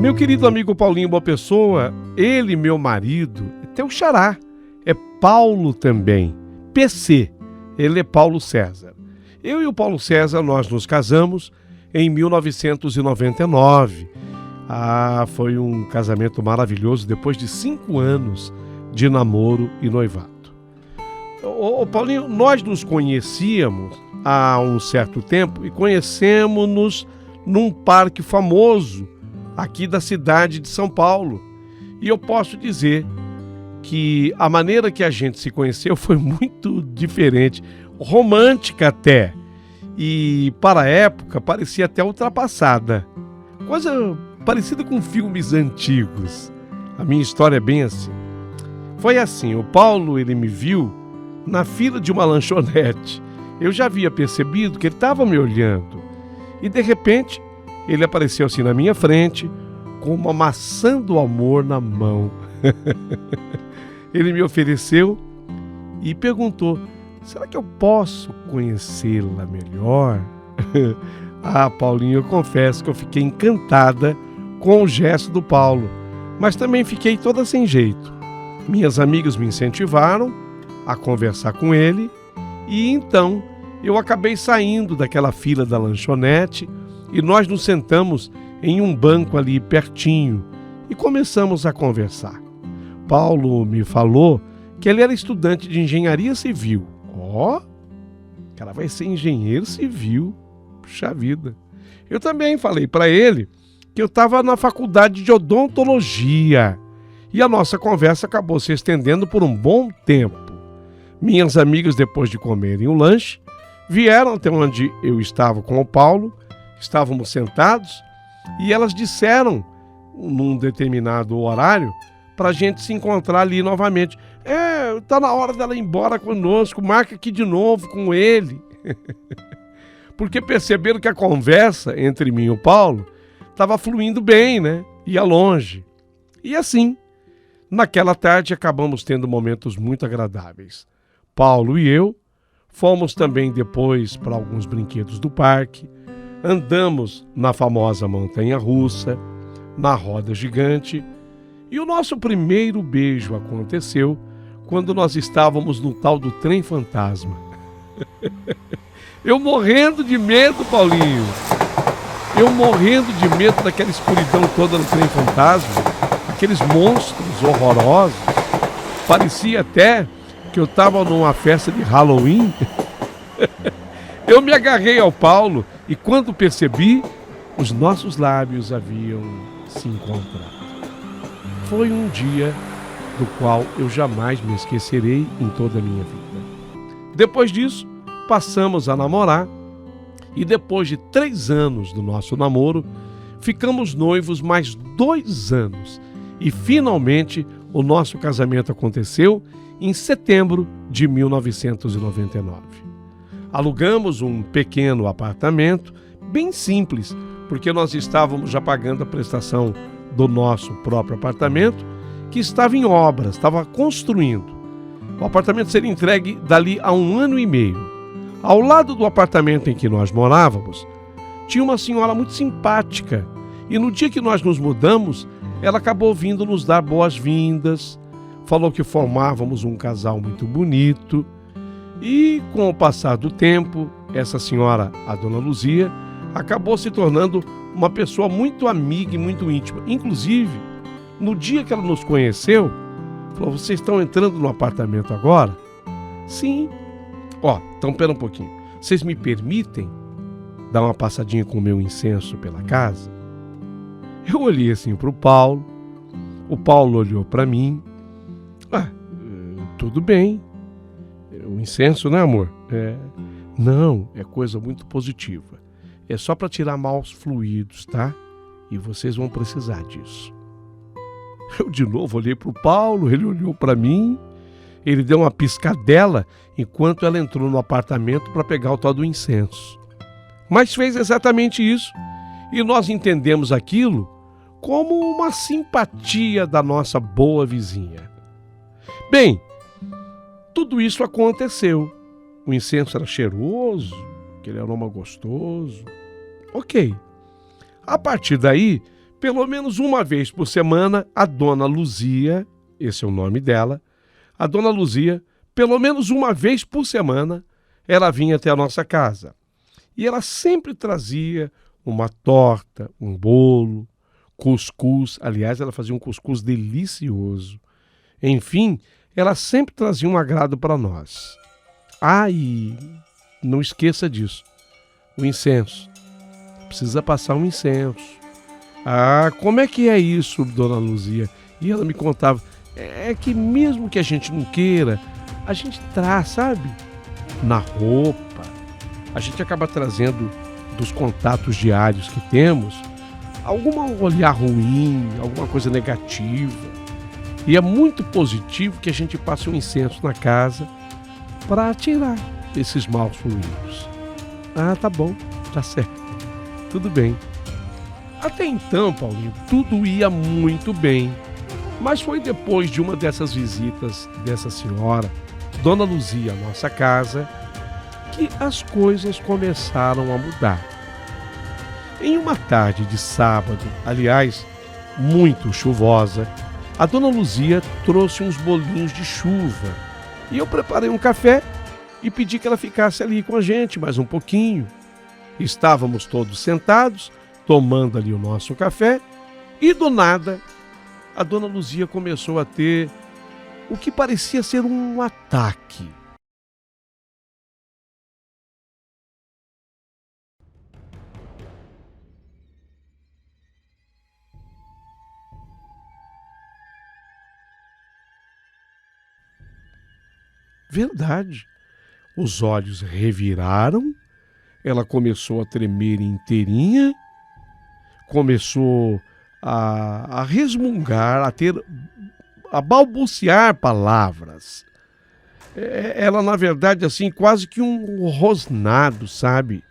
Meu querido amigo Paulinho Boa Pessoa, ele, meu marido, tem um xará, é Paulo também, PC, ele é Paulo César. Eu e o Paulo César, nós nos casamos em 1999. Foi um casamento maravilhoso, depois de 5 anos de namoro e noivado. Paulinho, nós nos conhecíamos há um certo tempo e conhecemos-nos num parque famoso aqui da cidade de São Paulo. E eu posso dizer que a maneira que a gente se conheceu foi muito diferente, romântica até, e para a época parecia até ultrapassada, coisa parecida com filmes antigos. A minha história é bem assim. Foi assim, o Paulo, ele me viu na fila de uma lanchonete. Eu já havia percebido que ele estava me olhando e de repente ele apareceu assim na minha frente com uma maçã do amor na mão. Ele me ofereceu e perguntou: será que eu posso conhecê-la melhor? Paulinho, eu confesso que eu fiquei encantada com o gesto do Paulo, mas também fiquei toda sem jeito. Minhas amigas me incentivaram a conversar com ele e então eu acabei saindo daquela fila da lanchonete e nós nos sentamos em um banco ali pertinho e começamos a conversar. Paulo me falou que ele era estudante de engenharia civil. O cara vai ser engenheiro civil. Puxa vida. Eu também falei para ele que eu estava na faculdade de odontologia e a nossa conversa acabou se estendendo por um bom tempo. Minhas amigas, depois de comerem o lanche, vieram até onde eu estava com o Paulo, estávamos sentados e elas disseram, num determinado horário, para a gente se encontrar ali novamente. Tá na hora dela ir embora conosco, marca aqui de novo com ele. Porque perceberam que a conversa entre mim e o Paulo estava fluindo bem, né? Ia longe. E assim, naquela tarde acabamos tendo momentos muito agradáveis. Paulo e eu fomos também depois para alguns brinquedos do parque, andamos na famosa montanha-russa, na roda gigante, e o nosso primeiro beijo aconteceu quando nós estávamos no tal do trem fantasma. Eu morrendo de medo, Paulinho. Eu morrendo de medo daquela escuridão toda no trem fantasma, aqueles monstros horrorosos. Parecia até que eu estava numa festa de Halloween. Eu me agarrei ao Paulo e quando percebi, os nossos lábios haviam se encontrado. Foi um dia do qual eu jamais me esquecerei em toda a minha vida. Depois disso, passamos a namorar e depois de 3 anos do nosso namoro, ficamos noivos mais 2 anos e finalmente o nosso casamento aconteceu em setembro de 1999. Alugamos um pequeno apartamento, bem simples, porque nós estávamos já pagando a prestação do nosso próprio apartamento, que estava em obras, estava construindo. O apartamento seria entregue dali a 1 ano e meio. Ao lado do apartamento em que nós morávamos, tinha uma senhora muito simpática, e no dia que nós nos mudamos, ela acabou vindo nos dar boas-vindas, falou que formávamos um casal muito bonito, e com o passar do tempo, essa senhora, a dona Luzia, acabou se tornando uma pessoa muito amiga e muito íntima. Inclusive, no dia que ela nos conheceu, falou: vocês estão entrando no apartamento agora? Sim. Então pera um pouquinho. Vocês me permitem dar uma passadinha com o meu incenso pela casa? Eu olhei assim para o Paulo olhou para mim. Tudo bem. O incenso, né, amor? Não, é coisa muito positiva. É só para tirar maus fluidos, tá? E vocês vão precisar disso. Eu de novo olhei para o Paulo, ele olhou para mim, ele deu uma piscadela enquanto ela entrou no apartamento para pegar o tal do incenso. Mas fez exatamente isso e nós entendemos aquilo como uma simpatia da nossa boa vizinha. Bem, tudo isso aconteceu. O incenso era cheiroso, aquele aroma gostoso. Ok. A partir daí, Pelo menos uma vez por semana, a dona Luzia, esse é o nome dela, a dona Luzia, pelo menos uma vez por semana, ela vinha até a nossa casa. E ela sempre trazia uma torta, um bolo, cuscuz. Aliás, ela fazia um cuscuz delicioso. Enfim, ela sempre trazia um agrado para nós. Ah, e não esqueça disso, o incenso. Precisa passar um incenso. Ah, como é que é isso, dona Luzia? E ela me contava, é que mesmo que a gente não queira, a gente traz, sabe? Na roupa. A gente acaba trazendo dos contatos diários que temos algum olhar ruim, alguma coisa negativa. E é muito positivo que a gente passe um incenso na casa para tirar esses maus fluidos. Ah, tá bom, tá certo. Tudo bem. Até então, Paulinho, tudo ia muito bem. Mas foi depois de uma dessas visitas dessa senhora, Dona Luzia, à nossa casa, que as coisas começaram a mudar. Em uma tarde de sábado, aliás, muito chuvosa, a Dona Luzia trouxe uns bolinhos de chuva e eu preparei um café e pedi que ela ficasse ali com a gente mais um pouquinho. Estávamos todos sentados, tomando ali o nosso café, e do nada, a Dona Luzia começou a ter o que parecia ser um ataque. Verdade. Os olhos reviraram, ela começou a tremer inteirinha, começou a resmungar, a balbuciar palavras. Ela, na verdade, assim, quase que um rosnado, sabe?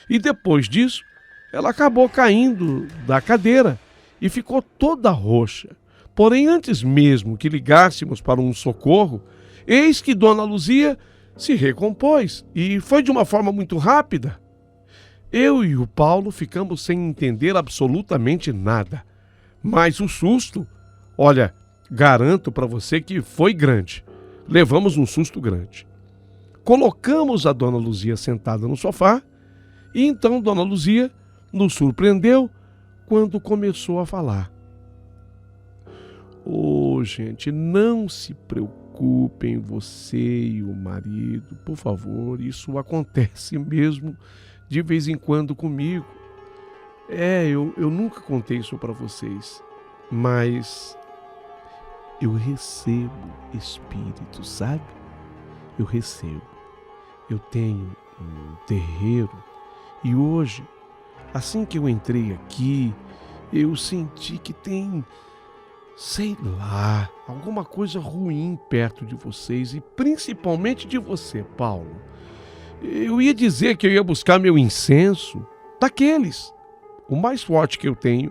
E depois disso, ela acabou caindo da cadeira e ficou toda roxa. Porém, antes mesmo que ligássemos para um socorro, eis que Dona Luzia se recompôs e foi de uma forma muito rápida. Eu e o Paulo ficamos sem entender absolutamente nada. Mas o susto, olha, garanto para você que foi grande. Levamos um susto grande. Colocamos a Dona Luzia sentada no sofá e então Dona Luzia nos surpreendeu quando começou a falar. Ô, gente, não se preocupem, você e o marido, por favor, isso acontece mesmo de vez em quando comigo. Eu nunca contei isso para vocês, mas eu recebo espíritos, sabe? Eu recebo. Eu tenho um terreiro e hoje, assim que eu entrei aqui, eu senti que tem, sei lá, alguma coisa ruim perto de vocês e principalmente de você, Paulo. Eu ia dizer que eu ia buscar meu incenso, daqueles, o mais forte que eu tenho.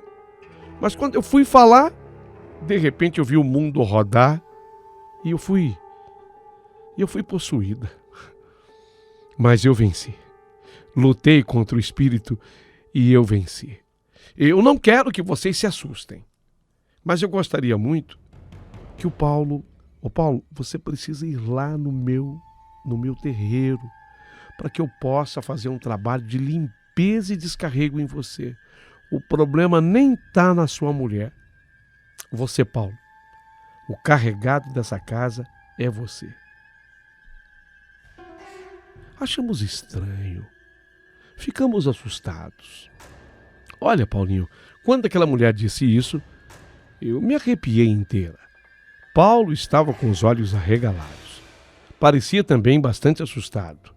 Mas quando eu fui falar, de repente eu vi o mundo rodar e eu fui possuída. Mas eu venci. Lutei contra o espírito e eu venci. Eu não quero que vocês se assustem, mas eu gostaria muito que o Paulo, você precisa ir lá no meu terreiro, para que eu possa fazer um trabalho de limpeza e descarrego em você. O problema nem está na sua mulher. Você, Paulo, o carregado dessa casa é você. Achamos estranho. Ficamos assustados. Olha, Paulinho, quando aquela mulher disse isso, eu me arrepiei inteira. Paulo estava com os olhos arregalados. Parecia também bastante assustado.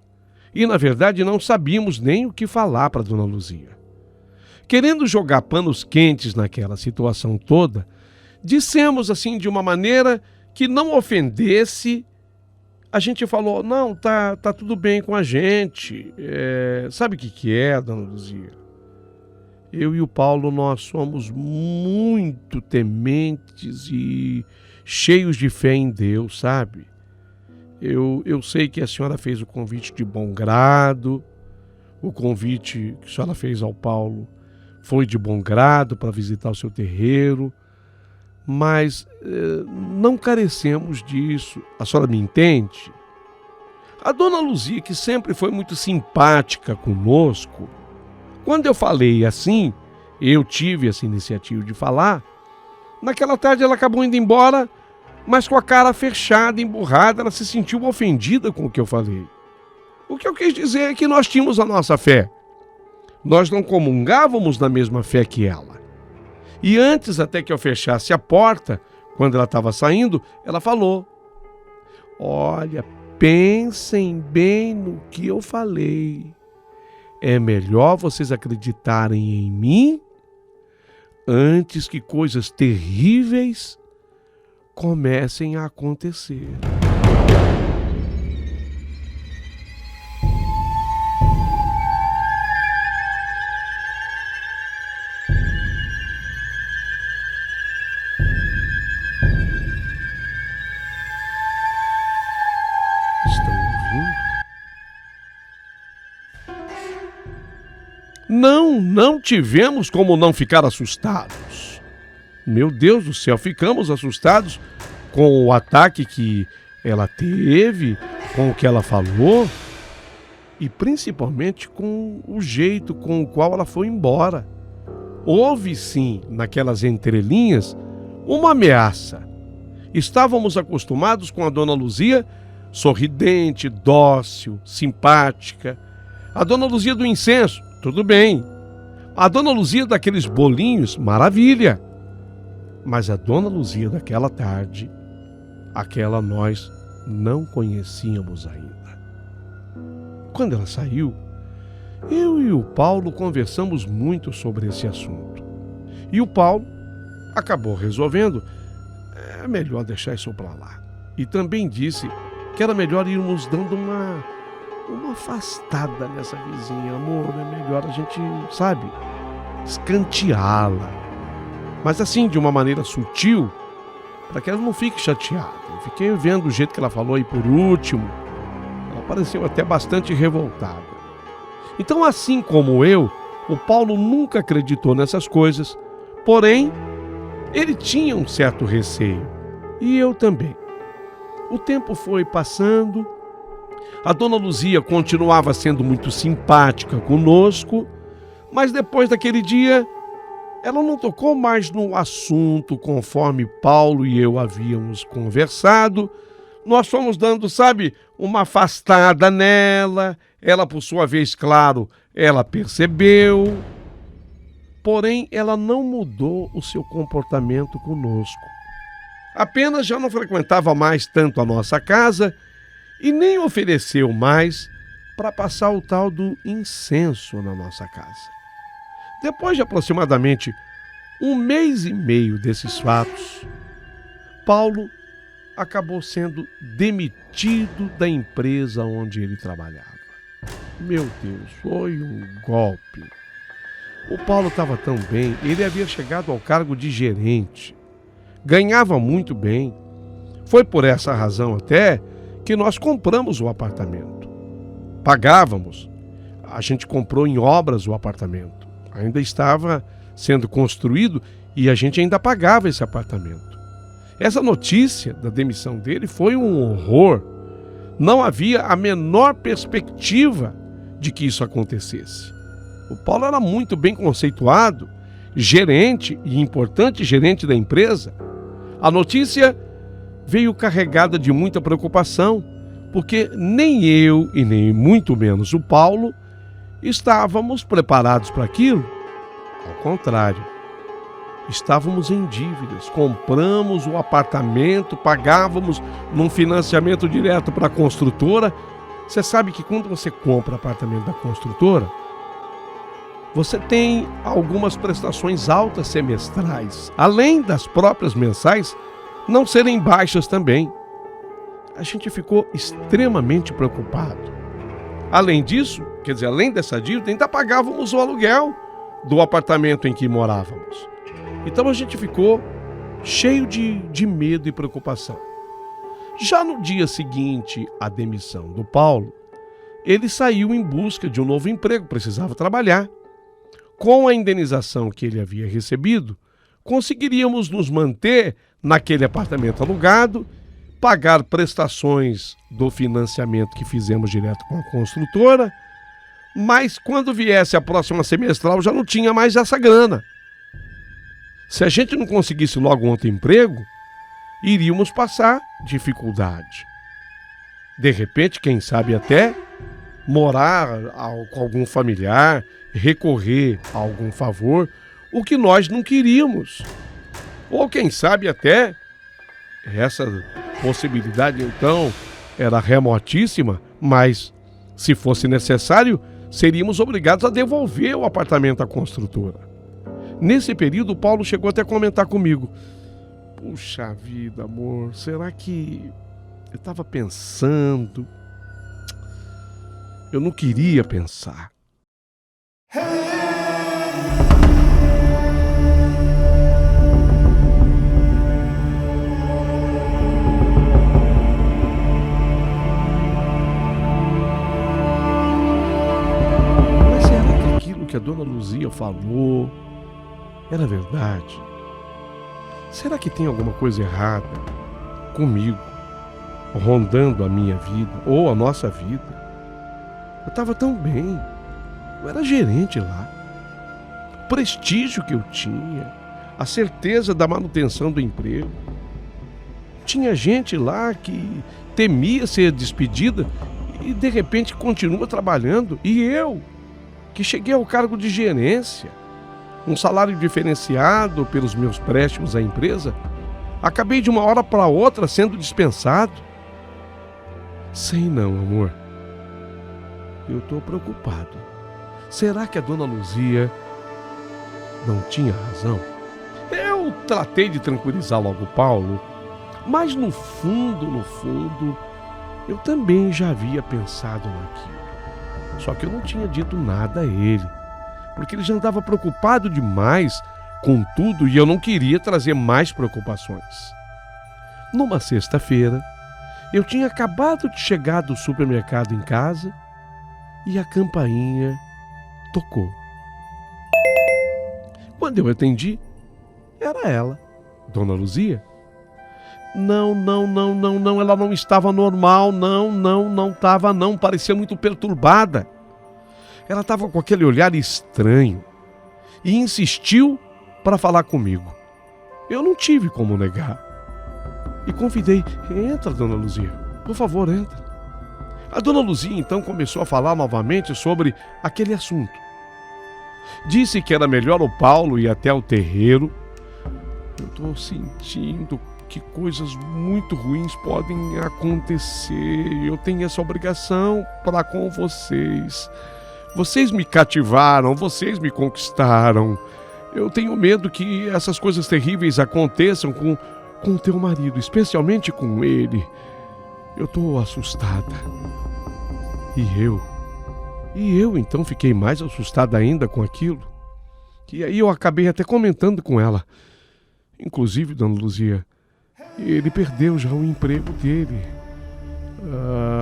E, na verdade, não sabíamos nem o que falar para Dona Luzia. Querendo jogar panos quentes naquela situação toda, dissemos assim de uma maneira que não ofendesse. A gente falou, não, tá tudo bem com a gente. Sabe o que é, Dona Luzia? Eu e o Paulo, nós somos muito tementes e cheios de fé em Deus, sabe? Eu sei que a senhora fez o convite de bom grado, o convite que a senhora fez ao Paulo foi de bom grado para visitar o seu terreiro, mas não carecemos disso. A senhora me entende? A dona Luzia, que sempre foi muito simpática conosco, quando eu falei assim, eu tive essa iniciativa de falar, naquela tarde ela acabou indo embora, mas com a cara fechada, emburrada, ela se sentiu ofendida com o que eu falei. O que eu quis dizer é que nós tínhamos a nossa fé. Nós não comungávamos da mesma fé que ela. E antes até que eu fechasse a porta, quando ela estava saindo, ela falou: olha, pensem bem no que eu falei. É melhor vocês acreditarem em mim antes que coisas terríveis comecem a acontecer. Estão ouvindo? Não tivemos como não ficar assustados. Meu Deus do céu, ficamos assustados com o ataque que ela teve, com o que ela falou e principalmente com o jeito com o qual ela foi embora. Houve sim, naquelas entrelinhas, uma ameaça. Estávamos acostumados com a dona Luzia sorridente, dócil, simpática. A dona Luzia do incenso, tudo bem. A dona Luzia daqueles bolinhos, maravilha. Mas a dona Luzia daquela tarde, aquela nós não conhecíamos ainda. Quando ela saiu, eu e o Paulo conversamos muito sobre esse assunto. E o Paulo acabou resolvendo, é melhor deixar isso para lá. E também disse que era melhor irmos dando uma afastada nessa vizinha. Amor, é melhor a gente, sabe, escanteá-la. Mas assim, de uma maneira sutil, para que ela não fique chateada. Eu fiquei vendo o jeito que ela falou aí por último. Ela pareceu até bastante revoltada. Então, assim como eu, o Paulo nunca acreditou nessas coisas, porém, ele tinha um certo receio. E eu também. O tempo foi passando, a dona Luzia continuava sendo muito simpática conosco, mas depois daquele dia, ela não tocou mais no assunto conforme Paulo e eu havíamos conversado. Nós fomos dando, sabe, uma afastada nela. Ela, por sua vez, claro, ela percebeu. Porém, ela não mudou o seu comportamento conosco. Apenas já não frequentava mais tanto a nossa casa e nem ofereceu mais para passar o tal do incenso na nossa casa. Depois de aproximadamente 1 mês e meio desses fatos, Paulo acabou sendo demitido da empresa onde ele trabalhava. Meu Deus, foi um golpe. O Paulo estava tão bem, ele havia chegado ao cargo de gerente, ganhava muito bem. Foi por essa razão até que nós compramos o apartamento. Pagávamos. A gente comprou em obras o apartamento. Ainda estava sendo construído e a gente ainda pagava esse apartamento. Essa notícia da demissão dele foi um horror. Não havia a menor perspectiva de que isso acontecesse. O Paulo era muito bem conceituado, gerente e importante gerente da empresa. A notícia veio carregada de muita preocupação, porque nem eu e nem muito menos o Paulo estávamos preparados para aquilo. Ao contrário, estávamos em dívidas, compramos o apartamento, pagávamos num financiamento direto para a construtora. Você sabe que quando você compra apartamento da construtora, você tem algumas prestações altas semestrais, além das próprias mensais não serem baixas também. A gente ficou extremamente preocupado. Além disso, quer dizer, além dessa dívida, ainda pagávamos o aluguel do apartamento em que morávamos. Então a gente ficou cheio de medo e preocupação. Já no dia seguinte à demissão do Paulo, ele saiu em busca de um novo emprego, precisava trabalhar. com a indenização que ele havia recebido, conseguiríamos nos manter naquele apartamento alugado, pagar prestações do financiamento que fizemos direto com a construtora, mas quando viesse a próxima semestral já não tinha mais essa grana. Se a gente não conseguisse logo outro emprego, iríamos passar dificuldade. De repente, quem sabe até morar com algum familiar, recorrer a algum favor, o que nós não queríamos. Ou quem sabe até, essa possibilidade então era remotíssima, mas se fosse necessário, seríamos obrigados a devolver o apartamento à construtora. Nesse período, o Paulo chegou até a comentar comigo: puxa vida, amor, será que eu estava pensando? Eu não queria pensar. Mas será que aquilo que a dona Luzia falou era verdade? Será que tem alguma coisa errada comigo, rondando a minha vida ou a nossa vida? Eu estava tão bem, eu era gerente lá, o prestígio que eu tinha, a certeza da manutenção do emprego. Tinha gente lá que temia ser despedida e de repente continua trabalhando, e eu, que cheguei ao cargo de gerência, um salário diferenciado pelos meus préstimos à empresa, acabei de uma hora para outra sendo dispensado. Sei não, amor. Eu estou preocupado. Será que a dona Luzia não tinha razão? Eu tratei de tranquilizar logo o Paulo, mas no fundo, eu também já havia pensado naquilo. Só que eu não tinha dito nada a ele, porque ele já andava preocupado demais com tudo e eu não queria trazer mais preocupações. Numa sexta-feira, eu tinha acabado de chegar do supermercado em casa e a campainha tocou. Quando eu atendi, era ela, dona Luzia. Não, ela não estava normal, não estava não, parecia muito perturbada. Ela estava com aquele olhar estranho e insistiu para falar comigo. Eu não tive como negar e convidei: entra, dona Luzia, por favor, entra. A dona Luzia então começou a falar novamente sobre aquele assunto. Disse que era melhor o Paulo ir até o terreiro. Eu estou sentindo que coisas muito ruins podem acontecer. Eu tenho essa obrigação para com vocês. Vocês me cativaram, vocês me conquistaram. Eu tenho medo que essas coisas terríveis aconteçam com o teu marido, especialmente com ele. Eu estou assustada. E eu então fiquei mais assustada ainda com aquilo. E aí eu acabei até comentando com ela. Inclusive, dona Luzia, ele perdeu já o emprego dele.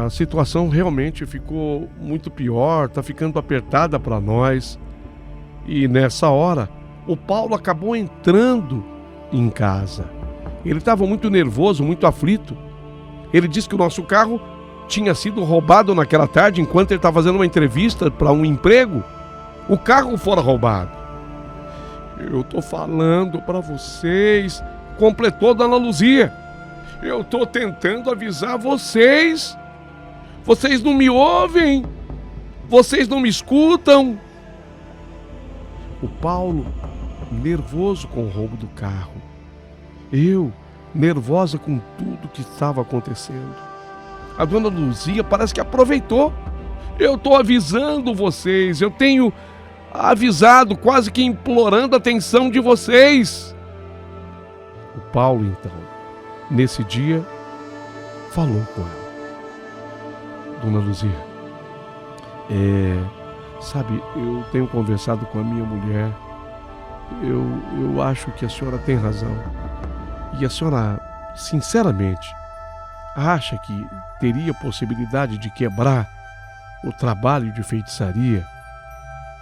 A situação realmente ficou muito pior, está ficando apertada para nós. E nessa hora, o Paulo acabou entrando em casa. Ele estava muito nervoso, muito aflito. Ele disse que o nosso carro tinha sido roubado naquela tarde, enquanto ele estava fazendo uma entrevista para um emprego. O carro fora roubado. Eu estou falando para vocês, completou dona Luzia. Eu estou tentando avisar vocês. Vocês não me ouvem. Vocês não me escutam. O Paulo, nervoso com o roubo do carro. Eu, nervosa com tudo que estava acontecendo. A dona Luzia parece que aproveitou. Eu estou avisando vocês. Eu tenho avisado, quase que implorando a atenção de vocês. O Paulo, então, nesse dia, falou com ela. Dona Luzia, sabe, eu tenho conversado com a minha mulher. Eu acho que a senhora tem razão. E a senhora, sinceramente, acha que teria possibilidade de quebrar o trabalho de feitiçaria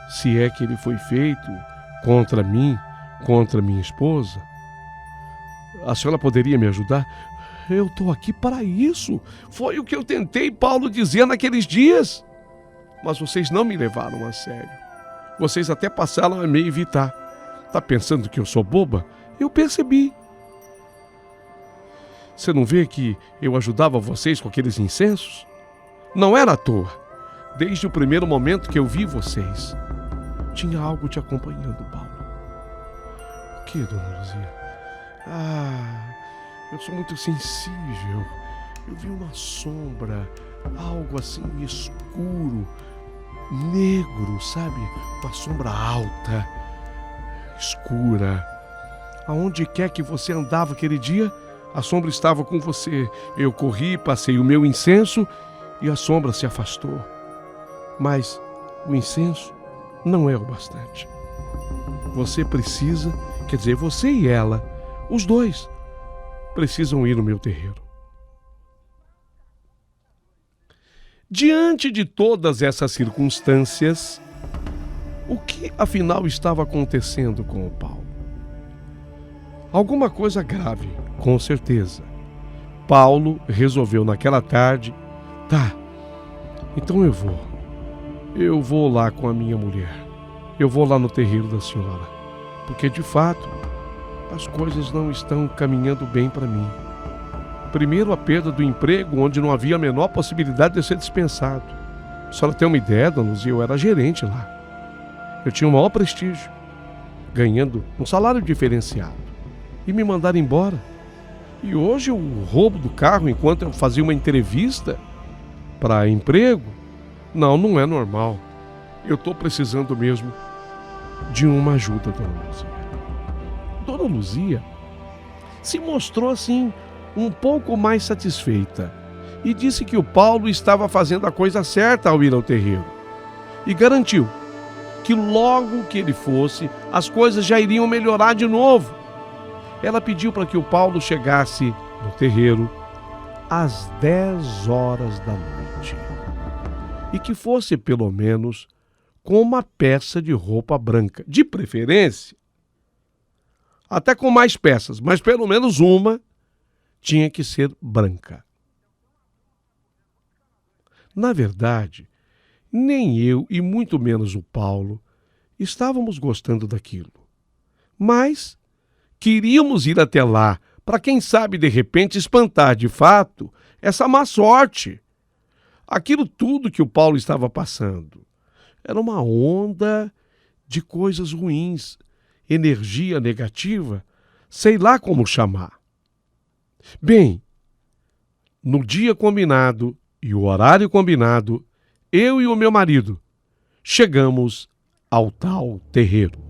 se é que ele foi feito contra mim, contra minha esposa. A senhora poderia me ajudar? Eu estou aqui para isso. Foi o que eu tentei, Paulo, dizer naqueles dias. Mas vocês não me levaram a sério. Vocês até passaram a me evitar. Tá pensando que eu sou boba? Eu percebi. Você não vê que eu ajudava vocês com aqueles incensos? Não era à toa. Desde o primeiro momento que eu vi vocês, tinha algo te acompanhando, Paulo. O que, dona Luzia? Eu sou muito sensível. Eu vi uma sombra, algo assim escuro, negro, sabe? Uma sombra alta, escura. Aonde quer que você andava aquele dia, a sombra estava com você. Eu corri, passei o meu incenso e a sombra se afastou. Mas o incenso não é o bastante. Você precisa, quer dizer, você e ela, os dois, precisam ir no meu terreiro. Diante de todas essas circunstâncias, o que afinal estava acontecendo com o Paulo? Alguma coisa grave, com certeza. Paulo resolveu naquela tarde, então eu vou lá com a minha mulher, eu vou lá no terreiro da senhora, porque de fato as coisas não estão caminhando bem para mim. Primeiro, a perda do emprego, onde não havia a menor possibilidade de ser dispensado. A senhora tem uma ideia, dona Luzia, eu era gerente lá. Eu tinha o maior prestígio, ganhando um salário diferenciado. E me mandaram embora. E hoje o roubo do carro enquanto eu fazia uma entrevista para emprego, não é normal. Eu estou precisando mesmo de uma ajuda, dona Luzia. Dona Luzia se mostrou assim um pouco mais satisfeita e disse que o Paulo estava fazendo a coisa certa ao ir ao terreiro e garantiu que logo que ele fosse, as coisas já iriam melhorar de novo. Ela pediu para que o Paulo chegasse no terreiro às 10 horas da noite e que fosse pelo menos com uma peça de roupa branca, de preferência até com mais peças, mas pelo menos uma tinha que ser branca. Na verdade, nem eu e muito menos o Paulo estávamos gostando daquilo. Mas queríamos ir até lá para, quem sabe, de repente espantar de fato essa má sorte. Aquilo tudo que o Paulo estava passando era uma onda de coisas ruins, energia negativa, sei lá como chamar. Bem, no dia combinado e o horário combinado, eu e o meu marido chegamos ao tal terreiro.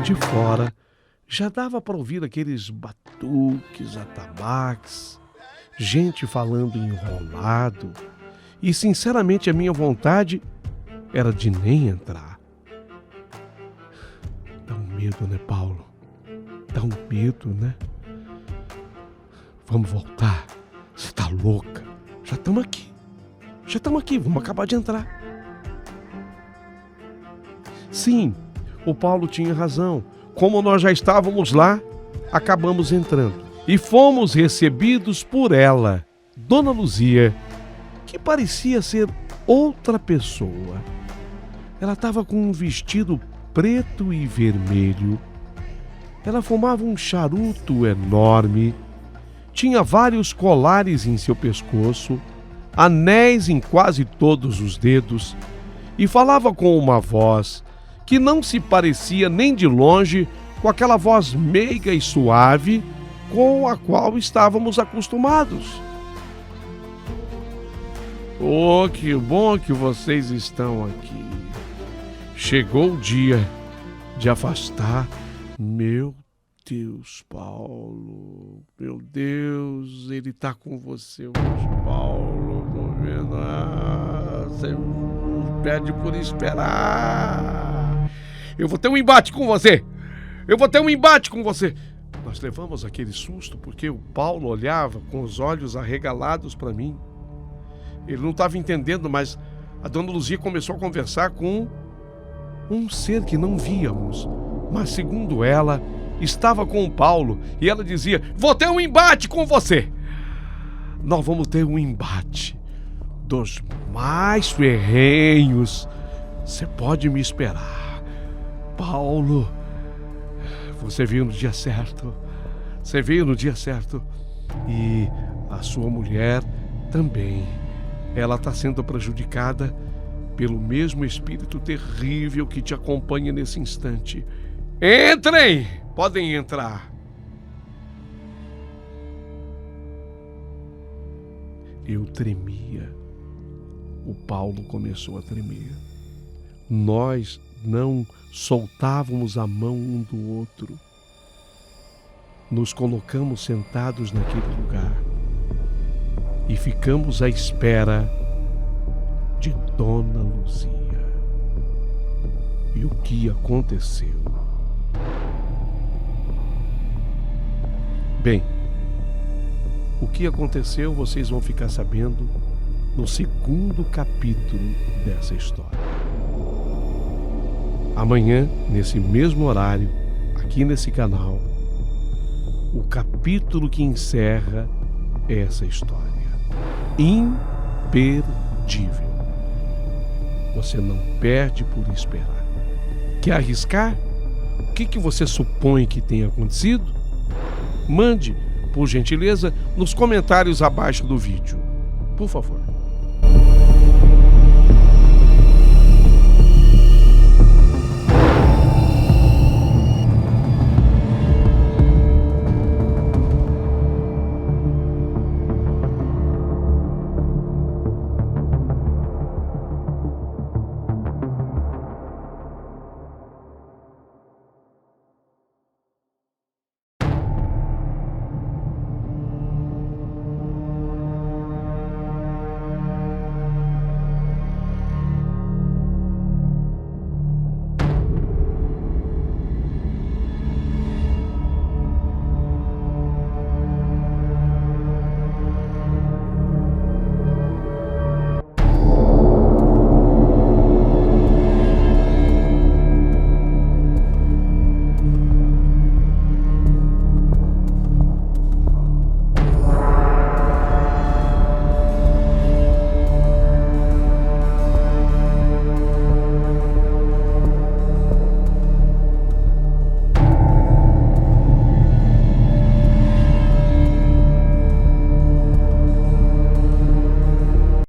De fora, já dava para ouvir aqueles batuques, atabaques, gente falando enrolado, e sinceramente a minha vontade era de nem entrar. Dá um medo, né, Paulo? Dá um medo, né? Vamos voltar. Você tá louca? Já estamos aqui, vamos acabar de entrar. Sim, o Paulo tinha razão. Como nós já estávamos lá, acabamos entrando. E fomos recebidos por ela, Dona Luzia, que parecia ser outra pessoa. Ela estava com um vestido preto e vermelho. Ela fumava um charuto enorme. Tinha vários colares em seu pescoço, anéis em quase todos os dedos, e falava com uma voz que não se parecia nem de longe com aquela voz meiga e suave com a qual estávamos acostumados. Oh, que bom que vocês estão aqui. Chegou o dia de afastar. Meu Deus, Paulo, meu Deus, ele tá com você hoje, Paulo. Tô vendo. Você pede por esperar. Eu vou ter um embate com você. Nós levamos aquele susto porque o Paulo olhava com os olhos arregalados para mim. Ele não estava entendendo, mas a dona Luzia começou a conversar com um ser que não víamos, mas segundo ela, estava com o Paulo e ela dizia: vou ter um embate com você. Nós vamos ter um embate dos mais ferrenhos. Você pode me esperar. Paulo, você veio no dia certo. E a sua mulher também. Ela está sendo prejudicada pelo mesmo espírito terrível que te acompanha nesse instante. Entrem! Podem entrar. Eu tremia. O Paulo começou a tremer. Nós não soltávamos a mão um do outro. Nos colocamos sentados naquele lugar e ficamos à espera de Dona Luzia. E o que aconteceu? Bem, o que aconteceu vocês vão ficar sabendo no segundo capítulo dessa história. Amanhã, nesse mesmo horário, aqui nesse canal, o capítulo que encerra essa história. Imperdível. Você não perde por esperar. Quer arriscar? O que você supõe que tenha acontecido? Mande, por gentileza, nos comentários abaixo do vídeo. Por favor.